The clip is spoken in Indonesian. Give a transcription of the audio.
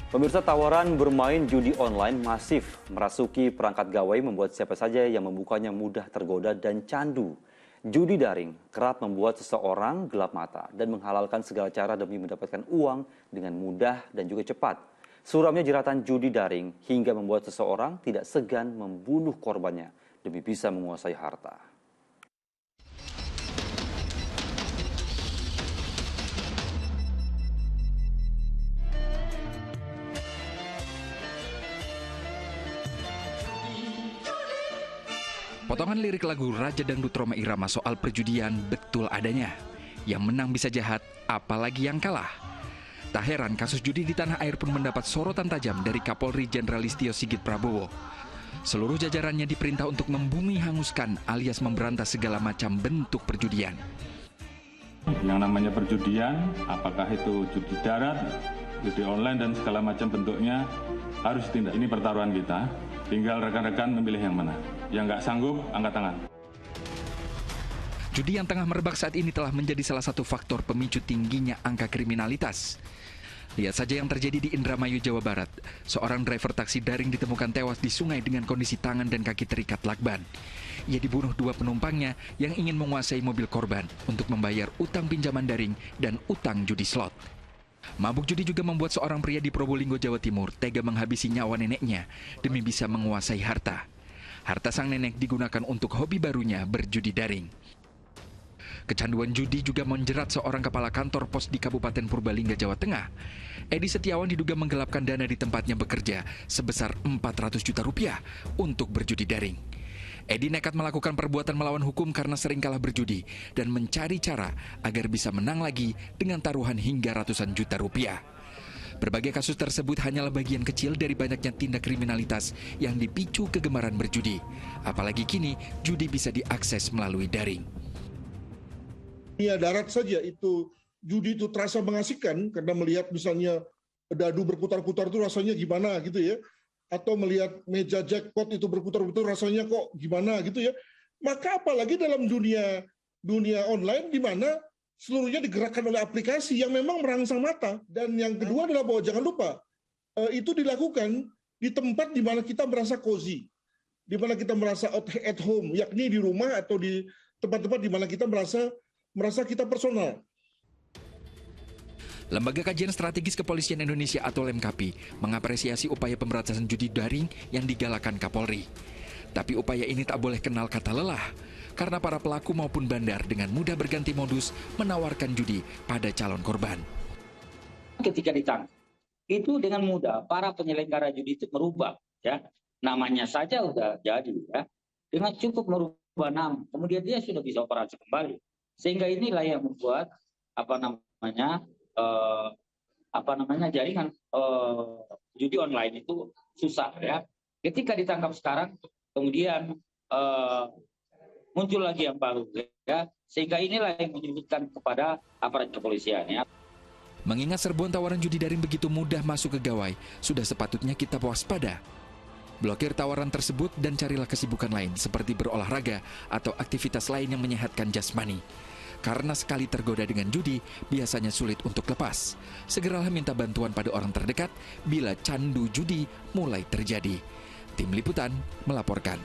Pemirsa, tawaran bermain judi online masif merasuki perangkat gawai membuat siapa saja yang membukanya mudah tergoda dan candu. Judi daring kerap membuat seseorang gelap mata dan menghalalkan segala cara demi mendapatkan uang dengan mudah dan juga cepat. Suramnya jeratan judi daring hingga membuat seseorang tidak segan membunuh korbannya demi bisa menguasai harta. Potongan lirik lagu Raja Dangdut Rhoma Irama soal perjudian betul adanya. Yang menang bisa jahat, apalagi yang kalah. Tak heran kasus judi di tanah air pun mendapat sorotan tajam dari Kapolri Jenderal Listio Sigit Prabowo. Seluruh jajarannya diperintah untuk membumi hanguskan alias memberantas segala macam bentuk perjudian. Yang namanya perjudian, apakah itu judi darat, judi online dan segala macam bentuknya harus ditindak. Ini pertaruhan kita. Tinggal rekan-rekan memilih yang mana. Yang nggak sanggup, angkat tangan. Judi yang tengah merebak saat ini telah menjadi salah satu faktor pemicu tingginya angka kriminalitas. Lihat saja yang terjadi di Indramayu, Jawa Barat. Seorang driver taksi daring ditemukan tewas di sungai dengan kondisi tangan dan kaki terikat lakban. Ia dibunuh dua penumpangnya yang ingin menguasai mobil korban untuk membayar utang pinjaman daring dan utang judi slot. Mabuk judi juga membuat seorang pria di Probolinggo, Jawa Timur tega menghabisi nyawa neneknya demi bisa menguasai harta. Harta sang nenek digunakan untuk hobi barunya berjudi daring. Kecanduan judi juga menjerat seorang kepala kantor pos di Kabupaten Purbalingga, Jawa Tengah. Edi Setiawan diduga menggelapkan dana di tempatnya bekerja sebesar 400 juta rupiah untuk berjudi daring. Edi nekat melakukan perbuatan melawan hukum karena sering kalah berjudi dan mencari cara agar bisa menang lagi dengan taruhan hingga ratusan juta rupiah. Berbagai kasus tersebut hanyalah bagian kecil dari banyaknya tindak kriminalitas yang dipicu kegemaran berjudi. Apalagi kini judi bisa diakses melalui daring. Dunia darat saja itu judi itu terasa mengasihkan karena melihat misalnya dadu berputar-putar itu rasanya gimana gitu ya. Atau melihat meja jackpot itu berputar-putar rasanya kok gimana gitu ya. Maka apalagi dalam dunia online di mana seluruhnya digerakkan oleh aplikasi yang memang merangsang mata. Dan yang kedua adalah bahwa jangan lupa itu dilakukan di tempat di mana kita merasa cozy, di mana kita merasa at home, yakni di rumah atau di tempat-tempat di mana kita merasa kita personal. Lembaga Kajian Strategis Kepolisian Indonesia atau LEMKAPI mengapresiasi upaya pemberantasan judi daring yang digalakan Kapolri. Tapi upaya ini tak boleh kenal kata lelah, karena para pelaku maupun bandar dengan mudah berganti modus menawarkan judi pada calon korban. Ketika ditangkap, itu dengan mudah para penyelenggara judi itu merubah, ya namanya saja udah jadi, ya dengan cukup merubah nama, kemudian dia sudah bisa operasi kembali. Sehingga inilah yang membuat jaringan judi online itu susah, ya. Ketika ditangkap sekarang, kemudian muncul lagi yang baru, ya. Sehingga inilah yang menyulitkan kepada aparat kepolisian, ya. Mengingat serbuan tawaran judi daring begitu mudah masuk ke gawai, sudah sepatutnya kita waspada. Blokir tawaran tersebut dan carilah kesibukan lain seperti berolahraga atau aktivitas lain yang menyehatkan jasmani. Karena sekali tergoda dengan judi, biasanya sulit untuk lepas. Segeralah minta bantuan pada orang terdekat bila candu judi mulai terjadi. Tim Liputan melaporkan.